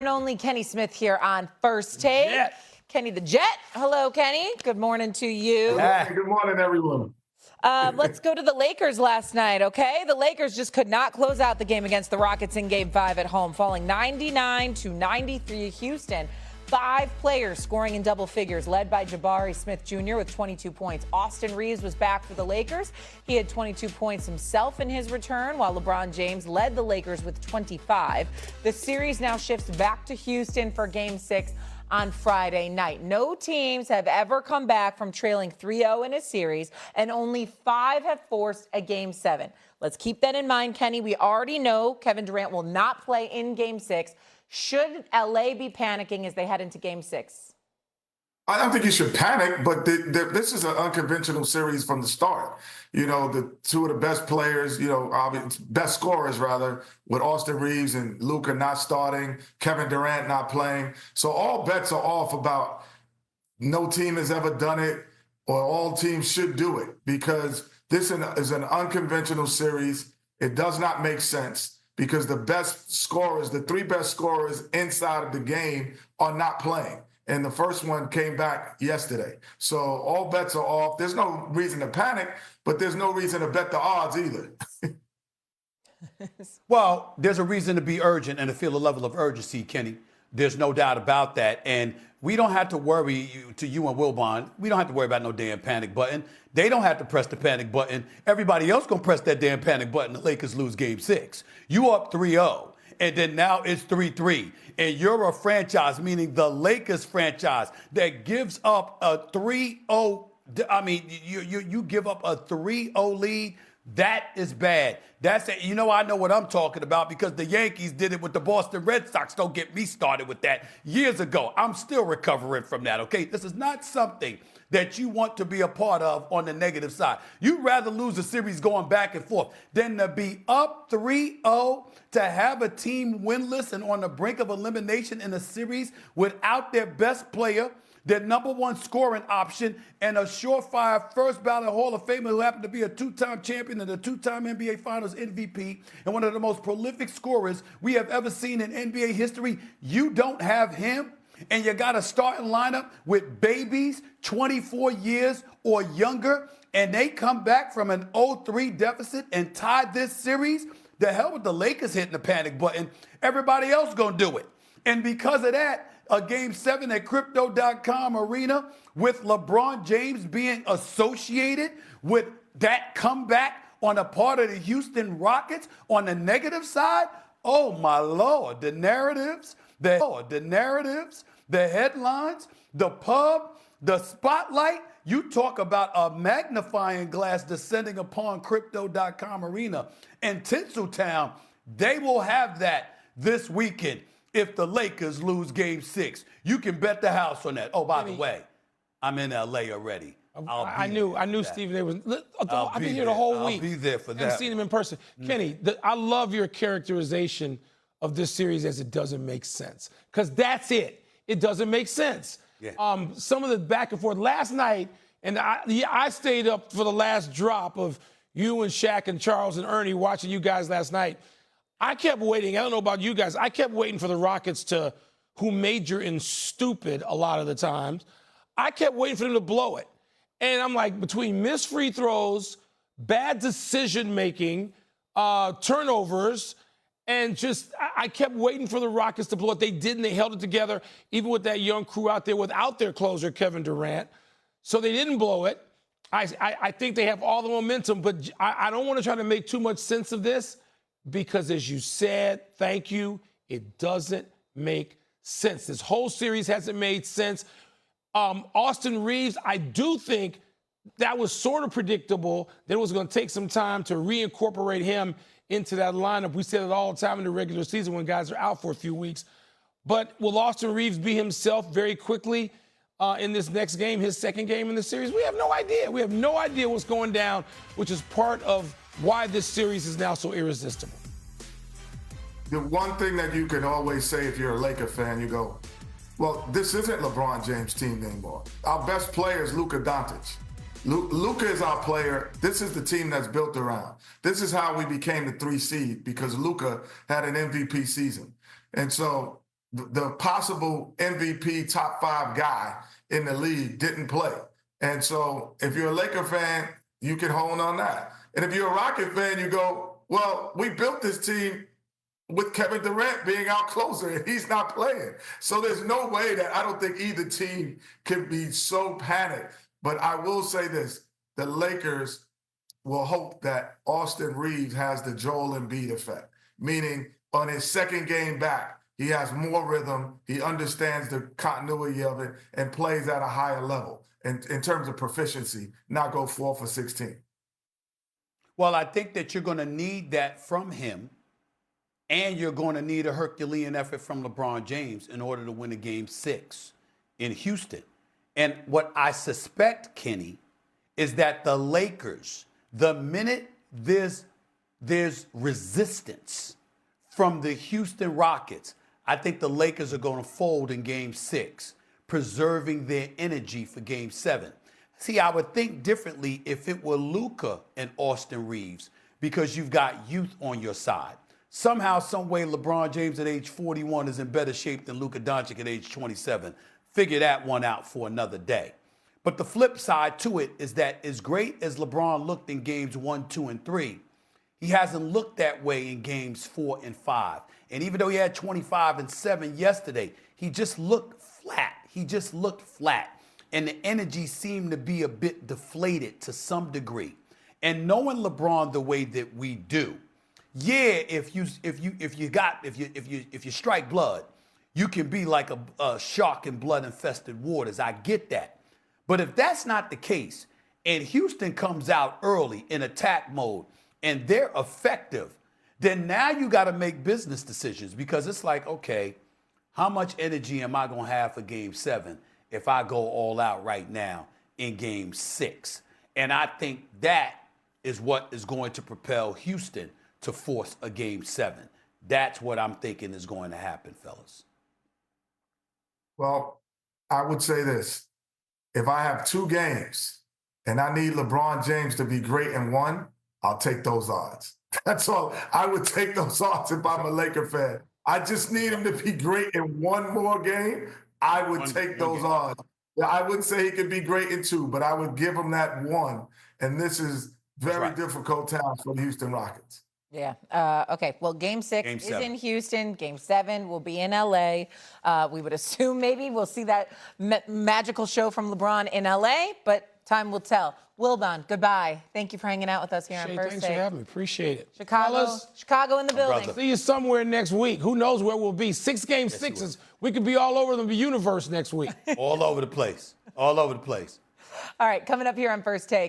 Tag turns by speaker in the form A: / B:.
A: And only Kenny Smith here on First Take.
B: Jet.
A: Kenny the Jet. Hello, Kenny. Good morning to you.
C: Good morning, everyone.
A: Let's go to the Lakers last night, okay? The Lakers just could not close out the game against the Rockets in Game 5 at home, falling 99-93 Houston. 5 players scoring in double figures, led by Jabari Smith Jr. with 22 points. Austin Reaves was back for the Lakers. He had 22 points himself in his return, while LeBron James led the Lakers with 25. The series now shifts back to Houston for Game 6 on Friday night. No teams have ever come back from trailing 3-0 in a series, and only 5 have forced a Game 7. Let's keep that in mind, Kenny. We already know Kevin Durant will not play in Game 6. Should LA be panicking as they head into Game 6?
C: I don't think you should panic, but this is an unconventional series from the start. You know, the two of the best players, best scorers rather, with Austin Reaves and Luka not starting, Kevin Durant not playing. So all bets are off about no team has ever done it or all teams should do it, because this is an unconventional series. It does not make sense, because the best scorers, the 3 best scorers inside of the game, are not playing. And the first one came back yesterday. So all bets are off. There's no reason to panic, but there's no reason to bet the odds either.
B: Well, there's a reason to be urgent and to feel a level of urgency, Kenny. There's no doubt about that. And we don't have to worry, to you and Wilbon, we don't have to worry about no damn panic button. They don't have to press the panic button. Everybody else gonna press that damn panic button. The Lakers lose Game 6. You up 3-0, and then now it's 3-3. And you're a franchise, meaning the Lakers franchise, that gives up a 3-0. I mean, you give up a 3-0 lead. That is bad. That's it. You know, I know what I'm talking about, because the Yankees did it with the Boston Red Sox. Don't get me started with that years ago. I'm still recovering from that, okay? This is not something that you want to be a part of on the negative side. You'd rather lose a series going back and forth than to be up 3-0, to have a team winless and on the brink of elimination in a series without their best player, their number 1 scoring option, and a surefire first ballot Hall of Famer who happened to be a 2-time champion and a 2-time NBA Finals MVP and one of the most prolific scorers we have ever seen in NBA history. You don't have him, and you got a starting lineup with babies 24 years or younger, and they come back from an 0-3 deficit and tie this series. The hell with the Lakers hitting the panic button. Everybody else gonna do it. And because of that, a Game 7 at Crypto.com Arena, with LeBron James being associated with that comeback on a part of the Houston Rockets on the negative side. Oh my Lord, the narratives, the headlines, the pub, the spotlight. You talk about a magnifying glass descending upon Crypto.com Arena in Tinseltown. They will have that this weekend. If the Lakers lose Game 6, you can bet the house on that. Oh, by the way, I'm in LA already.
D: I knew Stephen A. was. I've been here the whole week.
B: I'll be there for that.
D: I've seen him in person. Kenny, I love your characterization of this series as it doesn't make sense, because that's it. It doesn't make sense.
B: Yeah.
D: Some of the back and forth last night, and I stayed up for the last drop of you and Shaq and Charles and Ernie watching you guys last night. I kept waiting. I don't know about you guys. I kept waiting for the Rockets to, who major in stupid a lot of the times, I kept waiting for them to blow it. And I'm like, between missed free throws, bad decision making, turnovers, and just I kept waiting for the Rockets to blow it. They didn't. They held it together, even with that young crew out there without their closer, Kevin Durant. So they didn't blow it. I think they have all the momentum, but I don't want to try to make too much sense of this, because, as you said, thank you, it doesn't make sense. This whole series hasn't made sense. Austin Reaves, I do think that was sort of predictable, that it was going to take some time to reincorporate him into that lineup. We said it all the time in the regular season when guys are out for a few weeks. But will Austin Reaves be himself very quickly in this next game, his second game in the series? We have no idea. We have no idea what's going down, which is part of why this series is now so irresistible.
C: The one thing that you can always say if you're a Laker fan, you go, well, this isn't LeBron James' team anymore. Our best player is Luka Doncic. Luka is our player. This is the team that's built around. This is how we became the 3 seed, because Luka had an MVP season. And so the possible MVP top 5 guy in the league didn't play. And so if you're a Laker fan, you can hone on that. And if you're a Rocket fan, you go, well, we built this team with Kevin Durant being our closer and he's not playing. So there's no way that I don't think either team can be so panicked. But I will say this, the Lakers will hope that Austin Reaves has the Joel Embiid effect, meaning on his second game back, he has more rhythm, he understands the continuity of it, and plays at a higher level in terms of proficiency, not go 4 for 16.
B: Well, I think that you're going to need that from him, and you're going to need a Herculean effort from LeBron James in order to win a Game 6 in Houston. And what I suspect, Kenny, is that the Lakers, the minute there's resistance from the Houston Rockets, I think the Lakers are going to fold in Game 6, preserving their energy for Game 7. See, I would think differently if it were Luka and Austin Reaves, because you've got youth on your side. Somehow, some way, LeBron James at age 41 is in better shape than Luka Doncic at age 27. Figure that one out for another day. But the flip side to it is that as great as LeBron looked in games 1, 2, and 3, he hasn't looked that way in games 4 and 5. And even though he had 25 and 7 yesterday, he just looked flat. He just looked flat. And the energy seemed to be a bit deflated to some degree. And knowing LeBron the way that we do, yeah, if you strike blood, you can be like a shark in blood-infested waters. I get that. But if that's not the case, and Houston comes out early in attack mode, and they're effective, then now you got to make business decisions, because it's like, okay, how much energy am I going to have for Game 7 if I go all out right now in Game 6? And I think that is what is going to propel Houston to force a Game 7. That's what I'm thinking is going to happen, fellas.
C: Well, I would say this. If I have 2 games and I need LeBron James to be great in one, I'll take those odds. That's all. I would take those odds if I'm a Laker fan. I just need him to be great in one more game. I would take those odds. I wouldn't say he could be great in 2, but I would give him that one. And this is very difficult task for the Houston Rockets.
A: Yeah. Okay. Well, Game 6 is in Houston. Game 7 will be in LA. We would assume maybe we'll see that magical show from LeBron in LA, but time will tell. Wilbon, goodbye. Thank you for hanging out with us here on First
D: Thanks
A: Take.
D: for having me. Appreciate it.
A: Chicago in the building.
D: See you somewhere next week. Who knows where we'll be? 6 Game 6s. We could be all over the universe next week.
B: All over the place. All over the place.
A: All right. Coming up here on First Take.